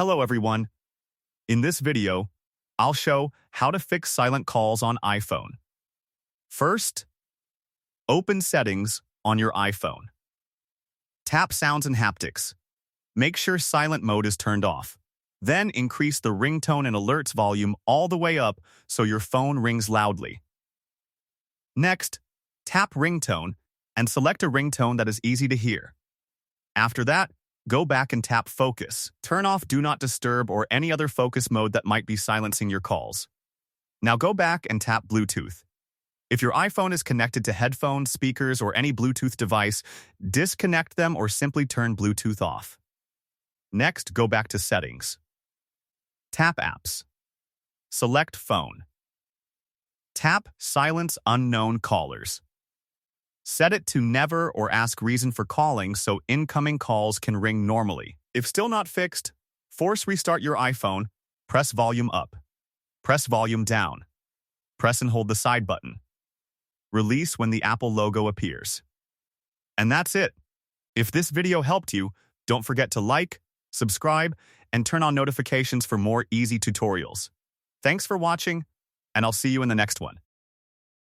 Hello everyone. In this video, I'll show how to fix silent calls on iPhone. First, open Settings on your iPhone. Tap Sounds and Haptics. Make sure silent mode is turned off. Then increase the ringtone and alerts volume all the way up so your phone rings loudly. Next, tap Ringtone and select a ringtone that is easy to hear. After that, go back and tap Focus. Turn off Do Not Disturb or any other focus mode that might be silencing your calls. Now go back and tap Bluetooth. If your iPhone is connected to headphones, speakers, or any Bluetooth device, disconnect them or simply turn Bluetooth off. Next, go back to Settings. Tap Apps. Select Phone. Tap Silence Unknown Callers. Set it to never or ask reason for calling so incoming calls can ring normally. If still not fixed, force restart your iPhone, press volume up. Press volume down. Press and hold the side button. Release when the Apple logo appears. And that's it. If this video helped you, don't forget to like, subscribe, and turn on notifications for more easy tutorials. Thanks for watching, and I'll see you in the next one.